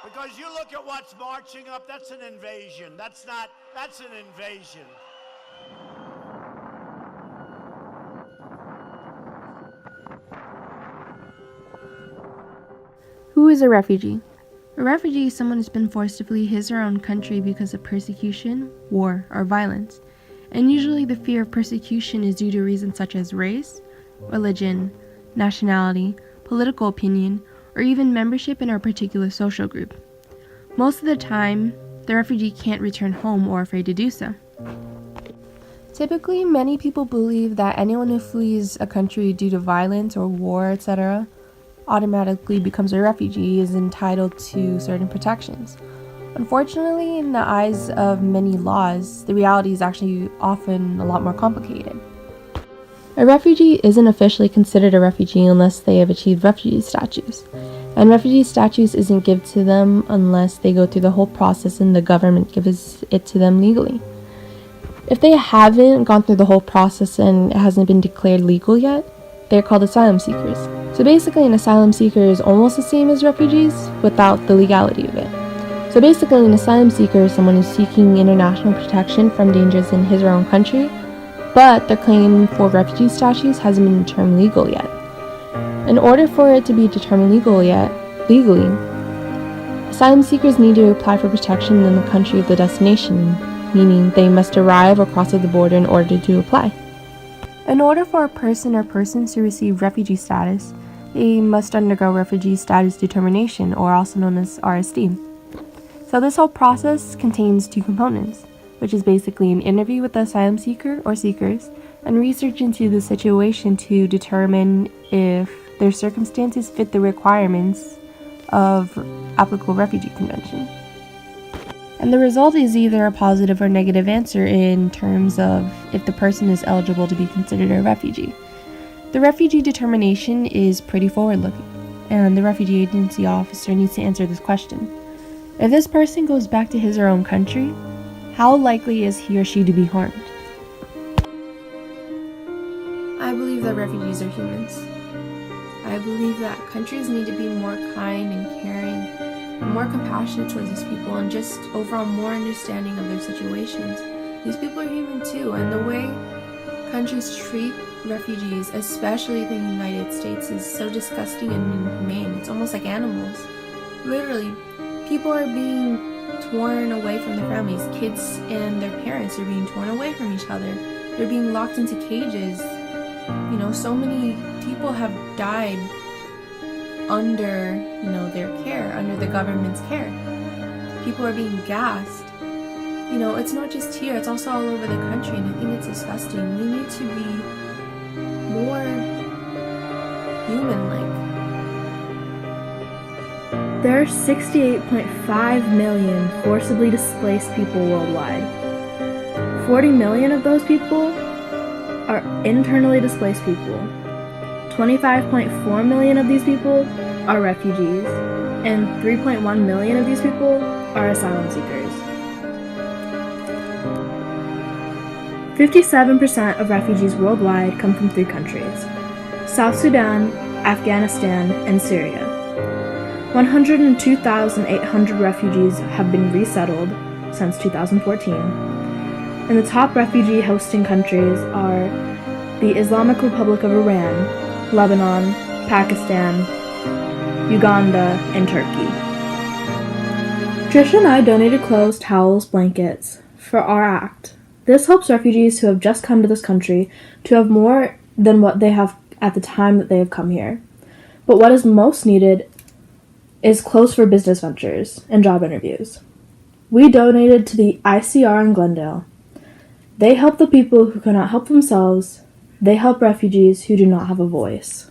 Because you look at what's marching up, that's an invasion. That's an invasion. Who is a refugee? A refugee is someone who's been forced to flee his or her own country because of persecution, war, or violence. And usually the fear of persecution is due to reasons such as race, religion, nationality, political opinion, or even membership in a particular social group. Most of the time, the refugee can't return home or are afraid to do so. Typically, many people believe that anyone who flees a country due to violence or war, etc., automatically becomes a refugee, is entitled to certain protections. Unfortunately, in the eyes of many laws, the reality is actually often a lot more complicated. A refugee isn't officially considered a refugee unless they have achieved refugee status. And refugee status isn't given to them unless they go through the whole process and the government gives it to them legally. If they haven't gone through the whole process and it hasn't been declared legal yet, they're called asylum seekers. So basically, an asylum seeker is almost the same as refugees without the legality of it. So basically, an asylum seeker is someone who's seeking international protection from dangers in his or her own country, but their claim for refugee status hasn't been determined legal yet. In order for it to be determined legally, asylum seekers need to apply for protection in the country of the destination, meaning they must arrive or cross the border in order to apply. In order for a person or persons to receive refugee status, they must undergo refugee status determination, or also known as RSD. So this whole process contains two components, which is basically an interview with the asylum seeker or seekers, and research into the situation to determine if their circumstances fit the requirements of applicable refugee convention. And the result is either a positive or negative answer in terms of if the person is eligible to be considered a refugee. The refugee determination is pretty forward-looking, and the refugee agency officer needs to answer this question. If this person goes back to his or her own country, how likely is he or she to be harmed? I believe that refugees are humans. I believe that countries need to be more kind and caring and more compassionate towards these people, and just overall more understanding of their situations. These people are human too, and the way countries treat refugees, especially the United States, is so disgusting and inhumane. It's almost like animals. Literally, people are being torn away from their families. Kids and their parents are being torn away from each other. They're being locked into cages. You know, so many people have died under, their care, under the government's care. People are being gassed. It's not just here, it's also all over the country, and I think it's disgusting. We need to be more human-like. There are 68.5 million forcibly displaced people worldwide. 40 million of those people are internally displaced people. 25.4 million of these people are refugees, and 3.1 million of these people are asylum seekers. 57% of refugees worldwide come from 3 countries: South Sudan, Afghanistan, and Syria. 102,800 refugees have been resettled since 2014, and the top refugee hosting countries are the Islamic Republic of Iran, Lebanon, Pakistan, Uganda, and Turkey. Trisha and I donated clothes, towels, blankets for our act. This helps refugees who have just come to this country to have more than what they have at the time that they have come here. But what is most needed is clothes for business ventures and job interviews. We donated to the ICR in Glendale. They help the people who cannot help themselves. They help refugees who do not have a voice.